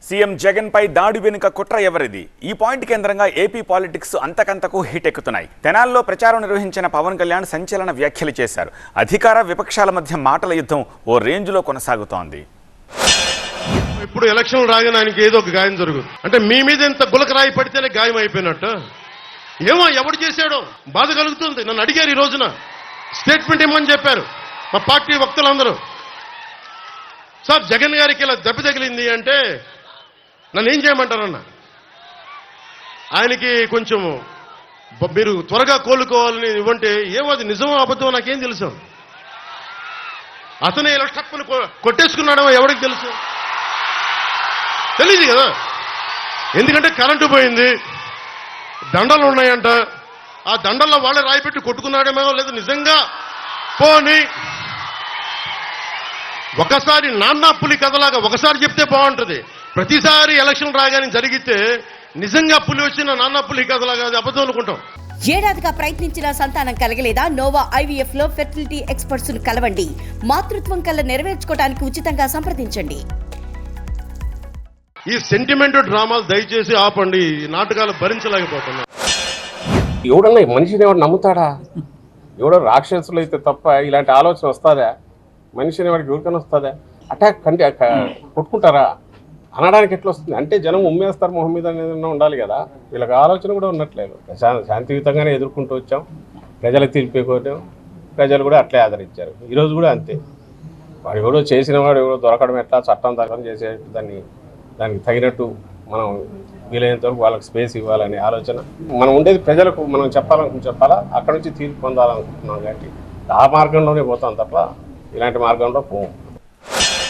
CM Jagan పై దాడి వెనుక కుట్ర ఎవరిది? ఈ పాయింట్ కేంద్రంగా ఏపీ పాలిటిక్స్ అంతకంతకు హిట్ ఎక్కుతున్నాయి. తెనాల్లో ప్రచారం నిర్వహించిన పవన్ కళ్యాణ్ సంచలన వ్యాఖ్యలు చేశారు. అధికార విపక్షాల మధ్య మాటల యుద్ధం ఓ రేంజ్లో కొనసాగుతోంది. ఇప్పుడు ఎలక్షన్ రాగానే ఆయనకి ఏదో ఒక గాయం జరుగుతుంది. అంటే మీ మీద ఎంత గులకరాయి పడితేనే గాయం అయిపోయినట్టు. ఏమో ఎవడు చేశాడో బాధ కలుగుతుంది. నన్ను అడిగారు ఈ రోజున, స్టేట్మెంట్ ఇమ్మని చెప్పారు మా పార్టీ వక్తలందరూ. సార్ జగన్ గారికి ఇలా దెబ్బ తగిలింది అంటే నన్ను ఏం చేయమంటారన్న? ఆయనకి కొంచెం మీరు త్వరగా కోలుకోవాలని ఇవ్వంటే ఏమో అది నిజమో అబద్ధమో నాకేం తెలుసు. అతనే ఇలా టక్కును కొట్టేసుకున్నాడో ఎవరికి తెలుసు? తెలియదు కదా. ఎందుకంటే కరెంటు పోయింది, దండలు ఉన్నాయంట. ఆ దండల్లో వాళ్ళే రాయిపెట్టి కొట్టుకున్నాడేమో, లేదు నిజంగా పోని ఒకసారి నాన్న పులి కథలాగా ఒకసారి చెప్తే బాగుంటుంది. ప్రతిసారి ఎలక్షన్ రాగానే జరిగితే నిజంగా పులి వచ్చిన నాన్న పులి కథలాగా అబద్ధం అనుకుంటాం. ఏడాదిగా ప్రయత్నించిన సంతానం కలగలేదా? నోవా ఐవీఎఫ్ లో ఫెర్టిలిటీ ఎక్స్పర్ట్స్ ను కలవండి. మాతృత్వం కల్లా నెరవేర్చుకోవడానికి ఉచితంగా సంప్రదించండి. ఈ సెంటిమెంట్ డ్రామాలు దయచేసి ఆపండి. ఈ నాటకాలు భరించలేకపోతున్నా. ఎవడన్నా మనిషిని ఎవడు నమ్ముతాడా? ఎవడో రాక్షసులు అయితే తప్ప ఇలాంటి ఆలోచన వస్తుందా? మనిషిని వాడికి ఎవరికైనా వస్తుందా? అటాక్ కంటే కొట్టుకుంటారా అనడానికి ఎట్లా వస్తుంది? అంటే జనం ఉమ్మేస్తారు మొహం మీద అనేది ఉండాలి కదా. వీళ్ళకి ఆలోచన కూడా ఉన్నట్లేదు. శాంతియుతంగానే ఎదుర్కొంటూ వచ్చాం, ప్రజలకు తీర్పుకోవడం, ప్రజలు కూడా అట్లే ఆదరించారు. ఈరోజు కూడా అంతే. వాడు ఎవడో చేసిన వాడు ఎవడో దొరకడం ఎట్లా, చట్టం దర్శనం చేసే దానికి తగినట్టు మనం వీలైనంత వరకు వాళ్ళకి స్పేస్ ఇవ్వాలనే ఆలోచన. మనం ఉండేది ప్రజలకు మనం చెప్పాలా, అక్కడ నుంచి తీర్పు పొందాలనుకుంటున్నాం. కాబట్టి ఆ మార్గంలోనే పోతాం తప్ప ఇలాంటి మార్గంలో పోం.